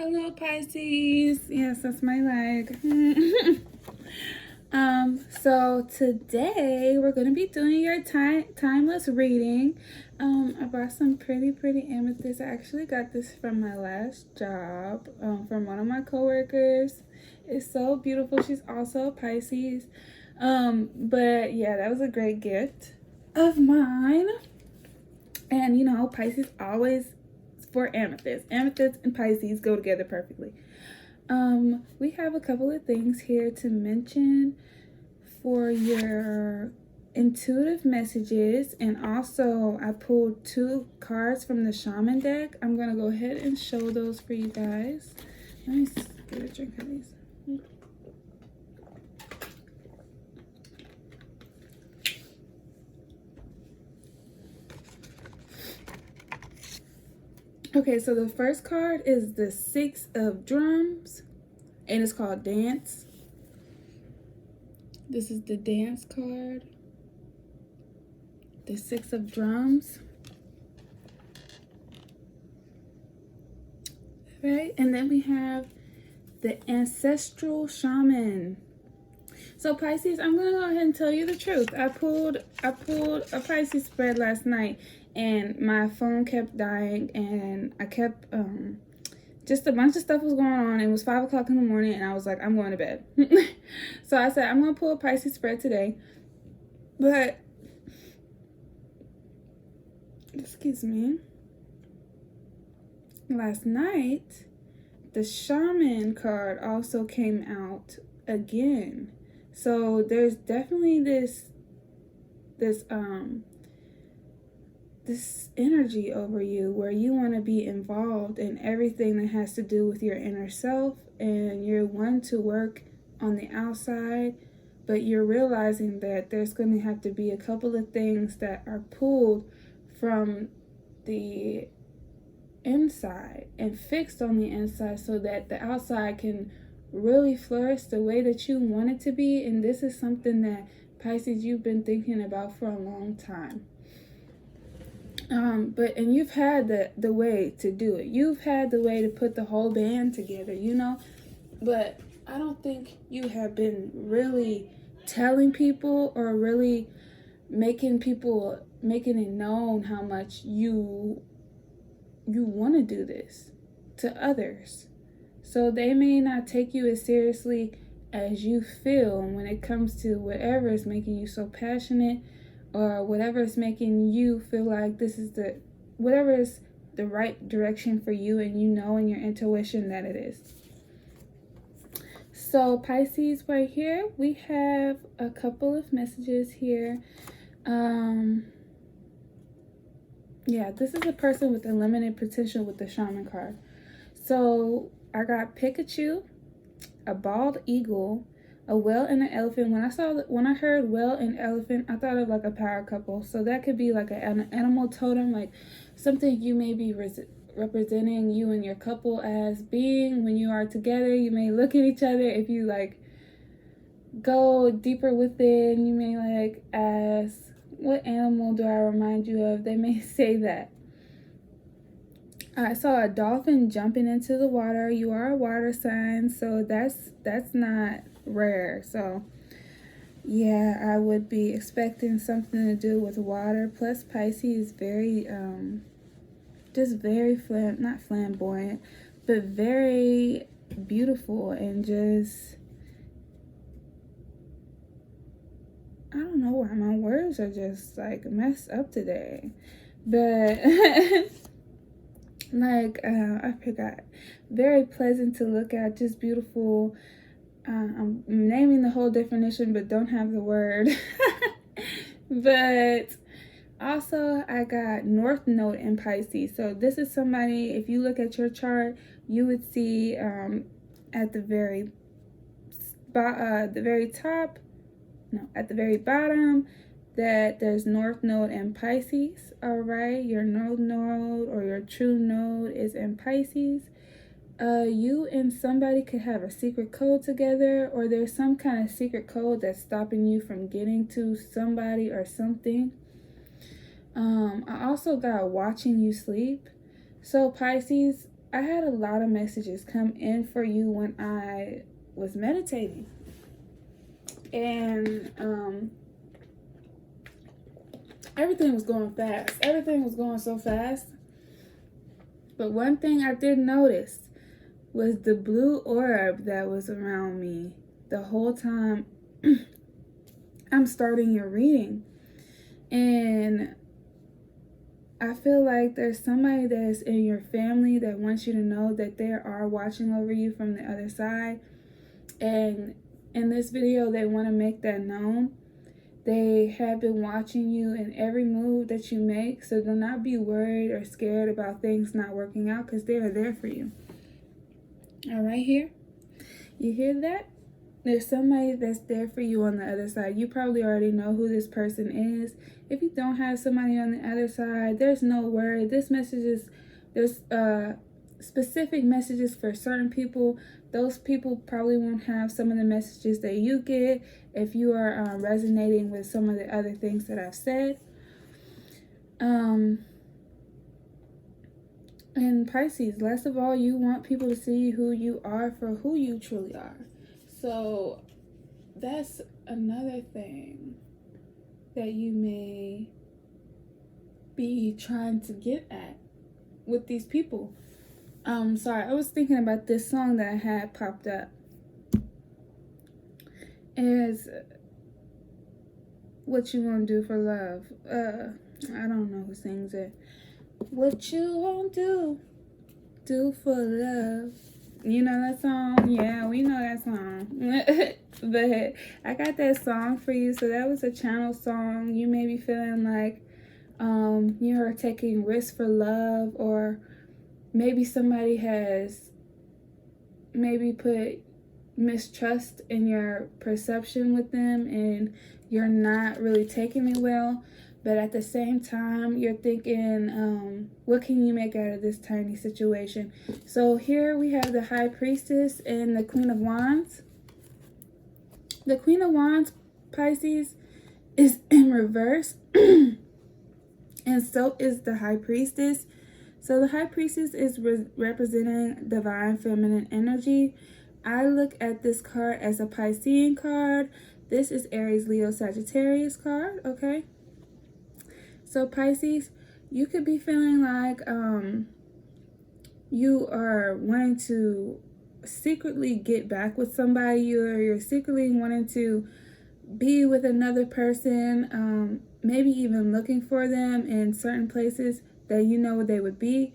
Hello, Pisces. Yes, that's my leg. So today we're gonna be doing your timeless reading. I bought some pretty amethyst. I actually got this from my last job, from one of my coworkers. It's so beautiful. She's also a Pisces. But yeah, that was a great gift of mine. And you know, Pisces always for amethyst. Amethyst and Pisces go together perfectly. We have a couple of things here to mention for your intuitive messages, and also I pulled 2 cards from the shaman deck. I'm gonna go ahead and show those for you guys. Let me get a drink of these. Okay, so the first card is the 6 of drums, and it's called Dance. This is the Dance card. The 6 of drums. Right, and then we have the Ancestral Shaman. So Pisces, I'm gonna go ahead and tell you the truth. I pulled a Pisces spread last night, and my phone kept dying, and I kept just a bunch of stuff was going on. It was 5 o'clock in the morning, and I was like, I'm going to bed. So I said, I'm gonna pull a Pisces spread today. But excuse me. Last night, the Shaman card also came out again. So there's definitely this energy over you where you want to be involved in everything that has to do with your inner self, and you're one to work on the outside, but you're realizing that there's going to have to be a couple of things that are pulled from the inside and fixed on the inside so that the outside can really flourish the way that you want it to be. And this is something that, Pisces, you've been thinking about for a long time. And you've had the way to do it. You've had the way to put the whole band together, you know. But I don't think you have been really telling people or really making it known how much you want to do this to others. So they may not take you as seriously as you feel when it comes to whatever is making you so passionate, or whatever is making you feel like this is whatever is the right direction for you, and you know in your intuition that it is. So Pisces, right here, we have a couple of messages here. Yeah, this is a person with unlimited potential with the Shaman card. So I got Pikachu, a bald eagle, a whale, and an elephant. When I heard whale and elephant, I thought of like a power couple. So that could be like an animal totem, like something you may be representing you and your couple as being. When you are together, you may look at each other. If you like go deeper within, you may like ask, what animal do I remind you of? They may say that. I saw a dolphin jumping into the water. You are a water sign, so that's not rare. So yeah, I would be expecting something to do with water. Plus Pisces is very just very not flamboyant, but very beautiful, and just, I don't know why my words are just like messed up today, but like I forgot. Very pleasant to look at, just beautiful. I'm naming the whole definition but don't have the word. But also I got North Node in Pisces. So this is somebody, if you look at your chart, you would see at the very top, no, at the very bottom, that there's North Node in Pisces. All right, your North Node or your true node is in Pisces. You and somebody could have a secret code together, or there's some kind of secret code that's stopping you from getting to somebody or something. I also got watching you sleep. So Pisces, I had a lot of messages come in for you when I was meditating. And everything was going fast. Everything was going so fast. But one thing I did notice was the blue orb that was around me the whole time I'm starting your reading. And I feel like there's somebody that's in your family that wants you to know that they are watching over you from the other side. And in this video, they want to make that known. They have been watching you in every move that you make. So do not be worried or scared about things not working out, because they are there for you. All right, here. You hear that? There's somebody that's there for you on the other side. You probably already know who this person is. If you don't have somebody on the other side, there's no worry. This message is, there's specific messages for certain people. Those people probably won't have some of the messages that you get if you are resonating with some of the other things that I've said. And Pisces, last of all, you want people to see who you are for who you truly are. So that's another thing that you may be trying to get at with these people. Sorry, I was thinking about this song that I had popped up. Is What You Won't Do for Love. I don't know who sings it. What you won't do for love. You know that song? Yeah, we know that song. But I got that song for you. So that was a channel song. You may be feeling like you are taking risks for love, or maybe somebody has maybe put mistrust in your perception with them and you're not really taking it well. But at the same time, you're thinking, what can you make out of this tiny situation? So here we have the High Priestess and the Queen of Wands. The Queen of Wands, Pisces, is in reverse. And so is the High Priestess. So the High Priestess is representing divine feminine energy. I look at this card as a Piscean card. This is Aries, Leo, Sagittarius card, okay? So Pisces, you could be feeling like you are wanting to secretly get back with somebody, or you're secretly wanting to be with another person, maybe even looking for them in certain places that you know they would be.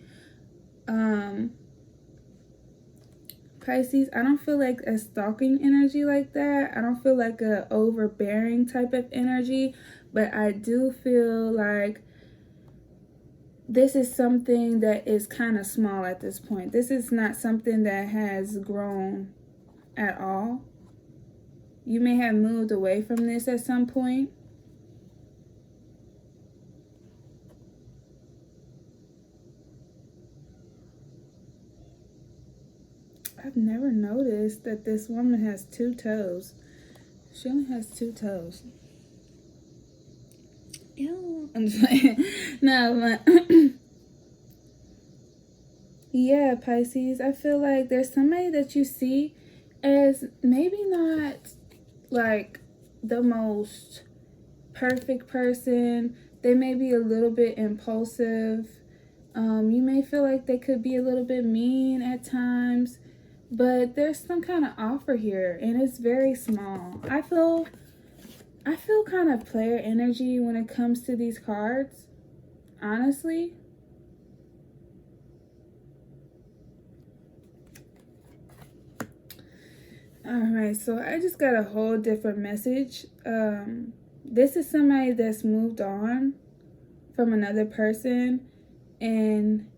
Pisces, I don't feel like a stalking energy like that. I don't feel like a overbearing type of energy. But I do feel like this is something that is kind of small at this point. This is not something that has grown at all. You may have moved away from this at some point. I've never noticed that this woman has 2 toes. She only has 2 toes. Ew. I'm just like, no, but yeah, Pisces, I feel like there's somebody that you see as maybe not like the most perfect person. They may be a little bit impulsive. You may feel like they could be a little bit mean at times, but there's some kind of offer here, and it's very small. I feel kind of player energy when it comes to these cards, honestly. Alright, so I just got a whole different message. This is somebody that's moved on from another person, and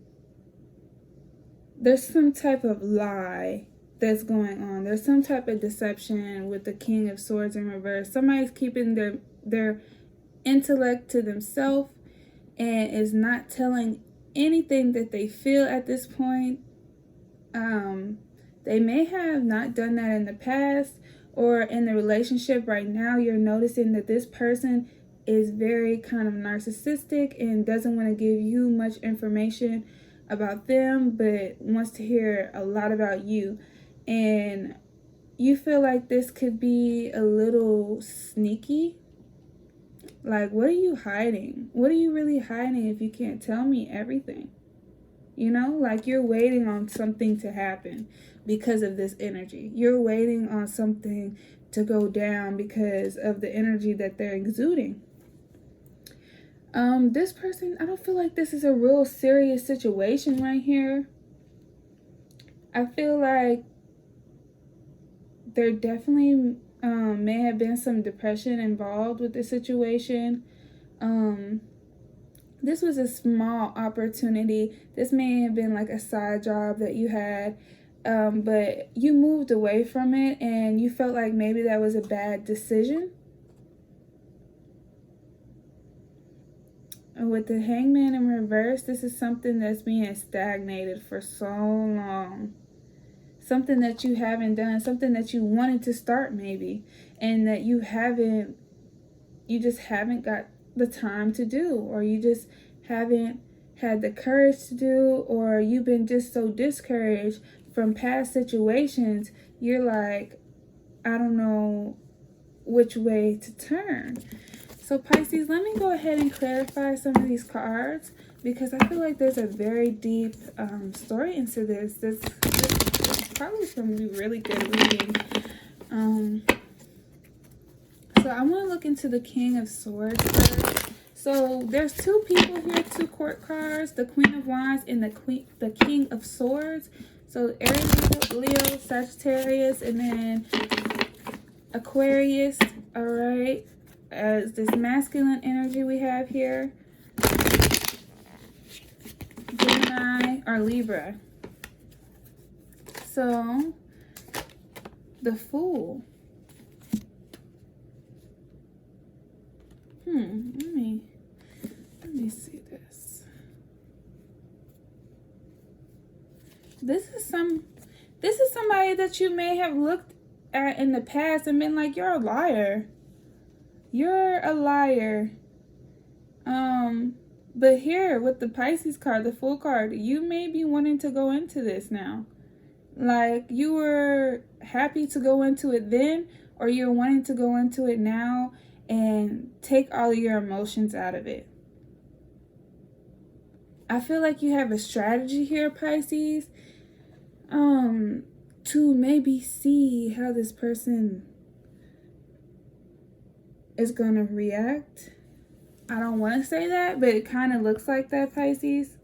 there's some type of lie that's going on. There's some type of deception with the King of Swords in reverse. Somebody's keeping their intellect to themselves and is not telling anything that they feel at this point. They may have not done that in the past, or in the relationship right now, you're noticing that this person is very kind of narcissistic and doesn't want to give you much information about them, but wants to hear a lot about you. And you feel like this could be a little sneaky. Like, what are you hiding? What are you really hiding if you can't tell me everything? You know, like you're waiting on something to happen because of this energy. You're waiting on something to go down because of the energy that they're exuding. This person, I don't feel like this is a real serious situation right here. I feel like there definitely may have been some depression involved with the situation. This was a small opportunity. This may have been like a side job that you had, but you moved away from it and you felt like maybe that was a bad decision. With the Hangman in reverse, this is something that's being stagnated for so long. Something that you haven't done, something that you wanted to start maybe, and that you just haven't got the time to do, or you just haven't had the courage to do, or you've been just so discouraged from past situations, you're like, I don't know which way to turn. So Pisces, let me go ahead and clarify some of these cards, because I feel like there's a very deep story into this. This probably is going to be really good reading. So I want to look into the King of Swords first. So there's two people here, two court cards, the Queen of Wands and the King of Swords. So Aries, Leo, Sagittarius, and then Aquarius. All right. As this masculine energy we have here, Gemini or Libra. So the Fool. Let me see this. This is somebody that you may have looked at in the past and been like, you're a liar. You're a liar. But here with the Pisces card, the Fool card, you may be wanting to go into this now. Like you were happy to go into it then, or you're wanting to go into it now and take all of your emotions out of it. I feel like you have a strategy here, Pisces, to maybe see how this person is going to react. I don't want to say that, but it kind of looks like that, Pisces.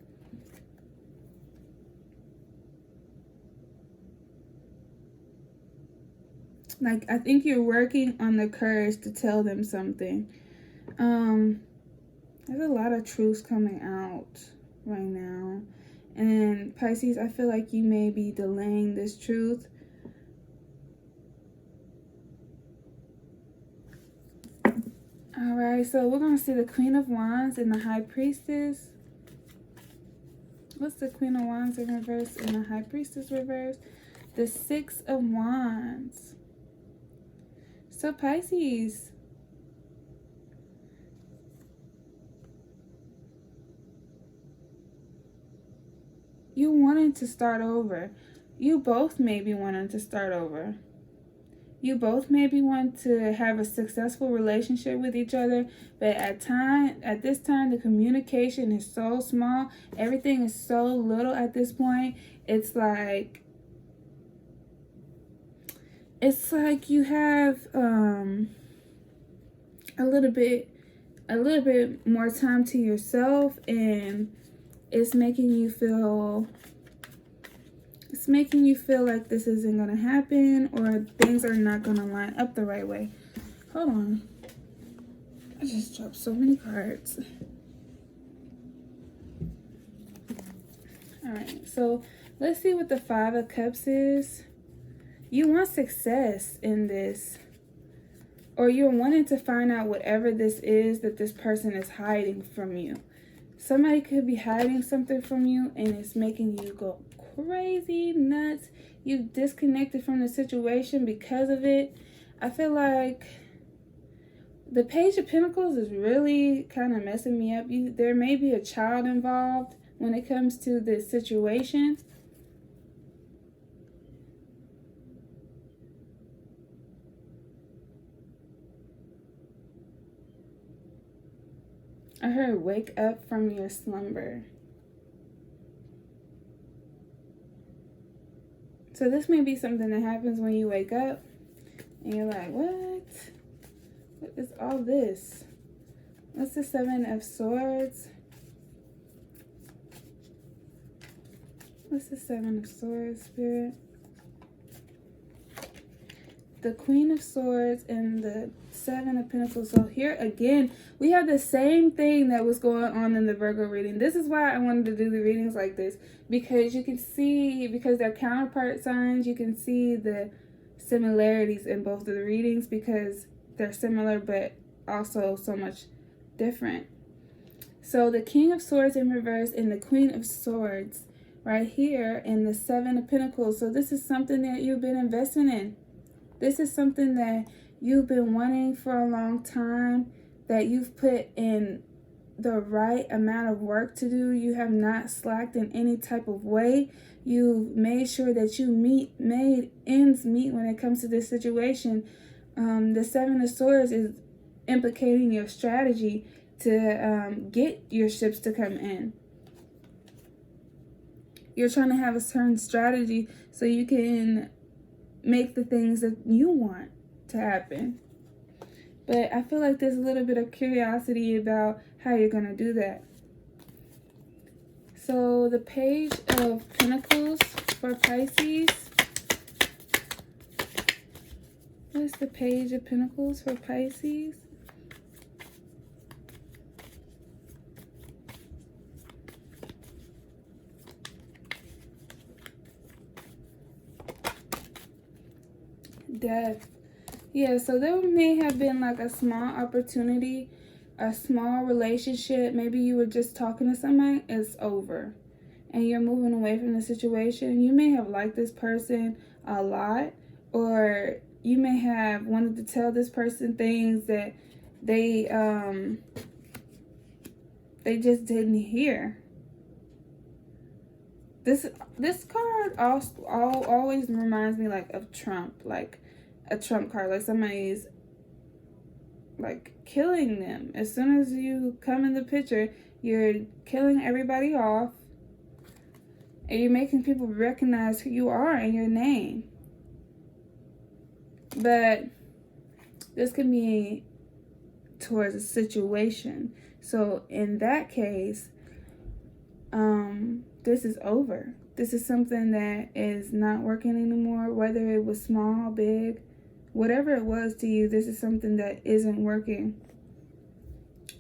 Like, I think you're working on the courage to tell them something. There's a lot of truths coming out right now. And Pisces, I feel like you may be delaying this truth. Alright, so we're going to see the Queen of Wands and the High Priestess. What's the Queen of Wands in reverse and the High Priestess reverse? The Six of Wands. So Pisces, you wanted to start over. You both may be wanting to start over. You both maybe want to have a successful relationship with each other, but at this time, the communication is so small. Everything is so little at this point. It's like you have a little bit more time to yourself, and it's making you feel like this isn't going to happen, or things are not going to line up the right way. Hold on. I just dropped so many cards. Alright, so let's see what the Five of Cups is. You want success in this, or you're wanting to find out whatever this is that this person is hiding from you. Somebody could be hiding something from you, and it's making you go crazy, nuts. You've disconnected from the situation because of it. I feel like the Page of Pentacles is really kind of messing me up. There may be a child involved when it comes to this situation. I heard wake up from your slumber. So this may be something that happens when you wake up and you're like, what? What is all this? What's the Seven of Swords? What's the Seven of Swords, Spirit? The Queen of Swords and the Seven of Pentacles. So here again, we have the same thing that was going on in the Virgo reading. This is why I wanted to do the readings like this, because you can see, because they're counterpart signs, you can see the similarities in both of the readings because they're similar but also so much different. So the King of Swords in reverse and the Queen of Swords right here and the Seven of Pentacles. So this is something that you've been investing in. This is something that you've been wanting for a long time, that you've put in the right amount of work to do. You have not slacked in any type of way. You've made sure that you made ends meet when it comes to this situation. The Seven of Swords is implicating your strategy to get your ships to come in. You're trying to have a certain strategy so you can make the things that you want to happen. But I feel like there's a little bit of curiosity about how you're going to do that. So the Page of Pentacles for Pisces. What's the Page of Pentacles for Pisces? Death. Yeah, so there may have been like a small opportunity, a small relationship. Maybe you were just talking to somebody, it's over. And you're moving away from the situation. You may have liked this person a lot, or you may have wanted to tell this person things that they just didn't hear. This card also always reminds me like of Trump, like a Trump card, like somebody's like killing them. As soon as you come in the picture, you're killing everybody off, and you're making people recognize who you are and your name. But this can be towards a situation. So in that case, this is over. This is something that is not working anymore, whether it was small, big, whatever it was to you. This is something that isn't working.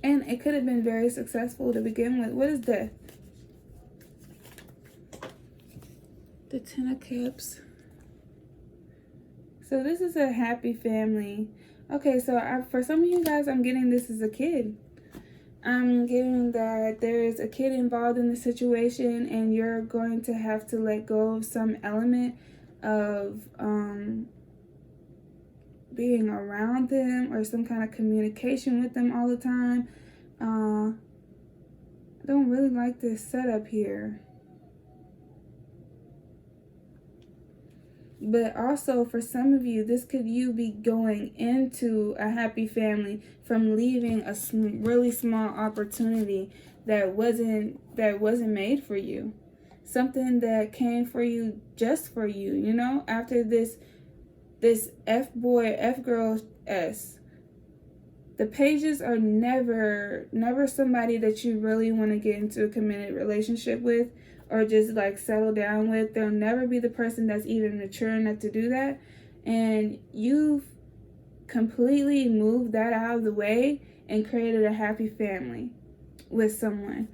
And it could have been very successful to begin with. What is death? The Ten of Cups. So this is a happy family. Okay, so for some of you guys, I'm getting this as a kid. I'm getting that there is a kid involved in the situation, and you're going to have to let go of some element of being around them or some kind of communication with them all the time. I don't really like this setup here. But also for some of you, this could you be going into a happy family from leaving a really small opportunity that wasn't made for you. Something that came for you just for you, you know, after this F-boy, F-girl S. The pages are never somebody that you really want to get into a committed relationship with, or just like settle down with. They'll never be the person that's even mature enough to do that. And you've completely moved that out of the way and created a happy family with someone.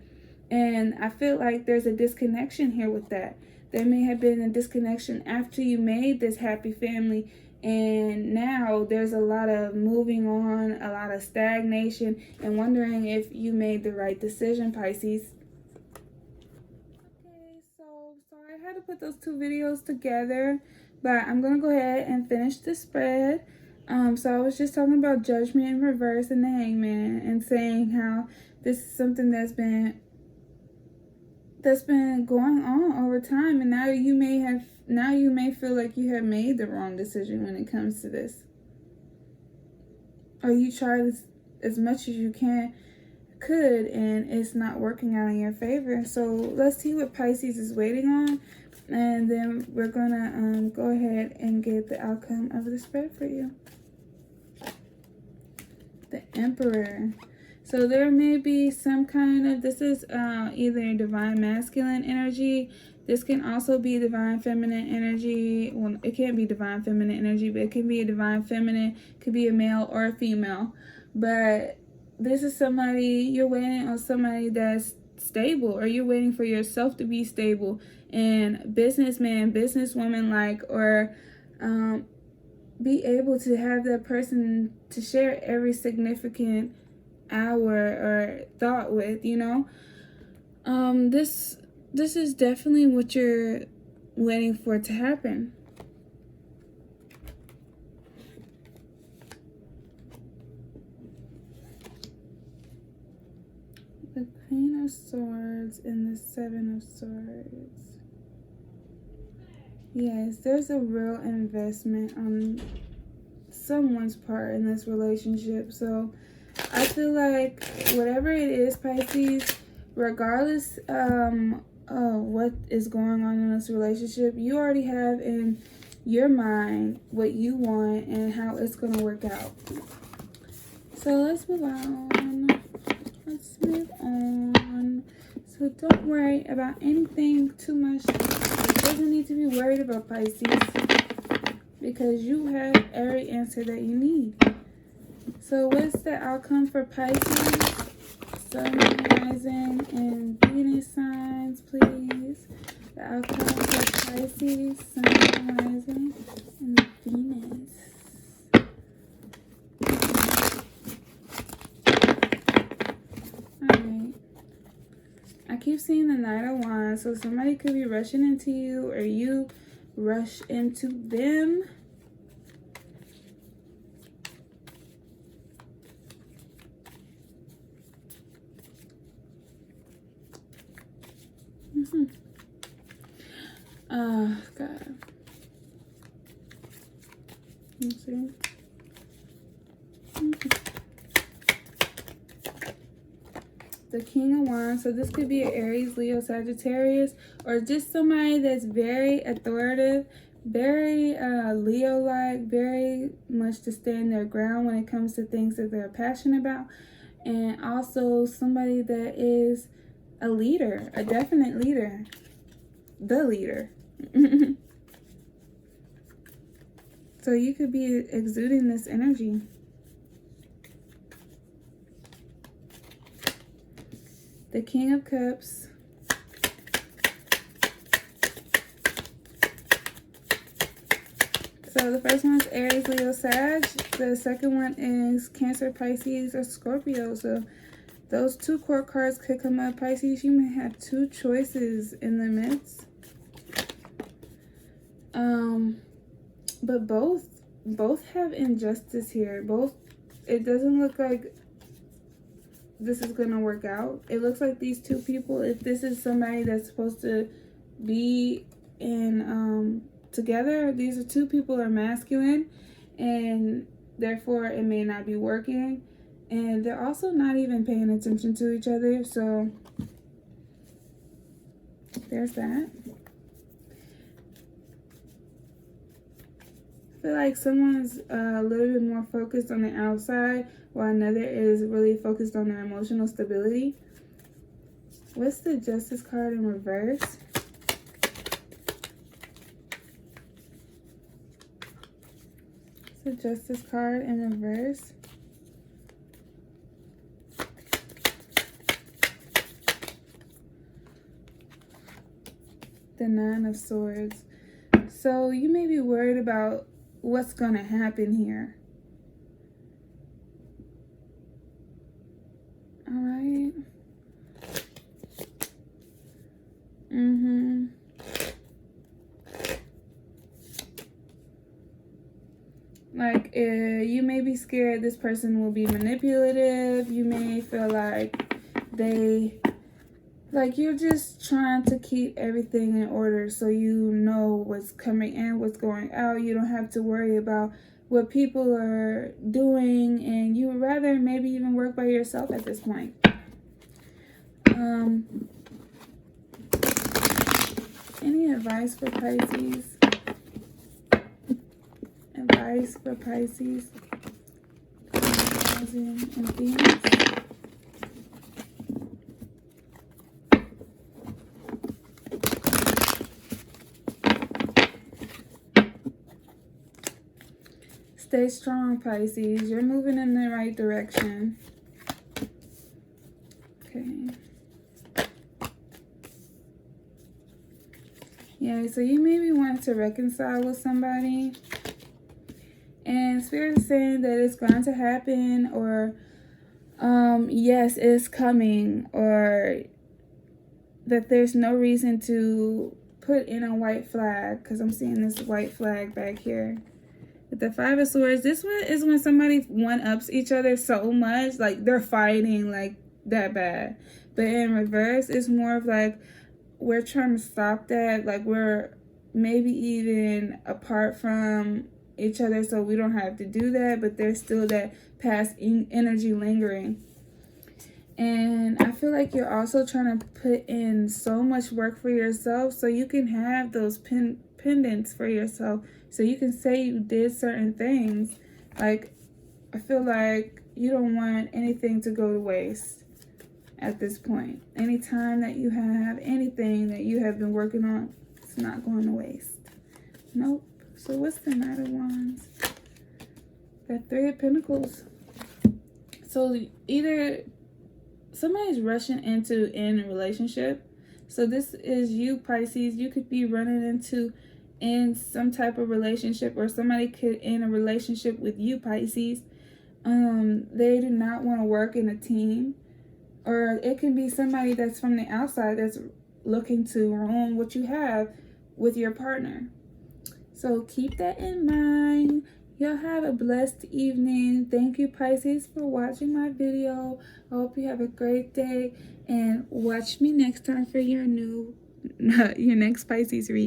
And I feel like there's a disconnection here with that. There may have been a disconnection after you made this happy family, and now there's a lot of moving on, a lot of stagnation, and wondering if you made the right decision, Pisces. Okay, so sorry I had to put those two videos together, but I'm going to go ahead and finish the spread. So I was just talking about Judgment in reverse and the Hangman, and saying how this is something that's been that's been going on over time, and now you may feel like you have made the wrong decision when it comes to this, or you tried as much as you could and it's not working out in your favor. So let's see what Pisces is waiting on, and then we're gonna go ahead and get the outcome of the spread for you. The Emperor. So there may be some kind of, this is either divine masculine energy. This can also be divine feminine energy. Well, it can't be divine feminine energy, but it can be a divine feminine. It could be a male or a female. But this is somebody, you're waiting on somebody that's stable, or you're waiting for yourself to be stable and businessman, businesswoman like, or be able to have that person to share every significant hour or thought with, you know. This is definitely what you're waiting for to happen. The Queen of Swords and the Seven of Swords. Yes, there's a real investment on someone's part in this relationship. So I feel like whatever it is, Pisces, regardless of what is going on in this relationship, you already have in your mind what you want and how it's going to work out. So let's move on. Let's move on. So don't worry about anything too much. You doesn't need to be worried about, Pisces, because you have every answer that you need. So what's the outcome for Pisces? Sun, rising, and Venus signs, please. The outcome for Pisces, Sun, rising, and Venus. Alright. I keep seeing the Knight of Wands, so somebody could be rushing into you, or you rush into them. Oh, God. Let's see. The King of Wands. So this could be an Aries, Leo, Sagittarius, or just somebody that's very authoritative, very Leo-like, very much to stand their ground when it comes to things that they're passionate about, and also somebody that is a leader, a definite leader, the leader. So you could be exuding this energy. The King of Cups. So the first one is Aries, Leo, Sag. The second one is Cancer, Pisces, or Scorpio. So those two court cards could come up. Pisces, you may have two choices in the midst. But both have injustice here. It doesn't look like this is gonna work out. It looks like these two people, if this is somebody that's supposed to be in together, these are two people are masculine, and therefore it may not be working, and they're also not even paying attention to each other. So there's that. I feel like someone's a little bit more focused on the outside, while another is really focused on their emotional stability. What's the Justice card in reverse? It's the Justice card in reverse. The Nine of Swords. So you may be worried about what's going to happen here. All right. Like, you may be scared this person will be manipulative. You may feel like they Like, you're just trying to keep everything in order so you know what's coming in, what's going out. You don't have to worry about what people are doing, and you would rather maybe even work by yourself at this point. Any advice for Pisces? Advice for Pisces? And Venus? Stay strong, Pisces. You're moving in the right direction. Okay. Yeah, so you maybe want to reconcile with somebody. And Spirit is saying that it's going to happen, or yes, it's coming, or that there's no reason to put in a white flag, because I'm seeing this white flag back here. With the Five of Swords, this one is when somebody one-ups each other so much, like they're fighting like that bad. But in reverse, it's more of like we're trying to stop that, like we're maybe even apart from each other so we don't have to do that, but there's still that past energy lingering. And I feel like you're also trying to put in so much work for yourself so you can have those pendants for yourself, so you can say you did certain things. Like, I feel like you don't want anything to go to waste at this point. Any time that you have, anything that you have been working on, it's not going to waste. Nope. So what's the Knight of Wands? That Three of Pentacles. So either somebody's rushing in a relationship. So this is you, Pisces. You could be running into in some type of relationship, or somebody could in a relationship with you, Pisces. They do not want to work in a team, or it can be somebody that's from the outside that's looking to ruin what you have with your partner. So keep that in mind. Y'all have a blessed evening. Thank you, Pisces, for watching my video. I hope you have a great day, and watch me next time for your next Pisces read.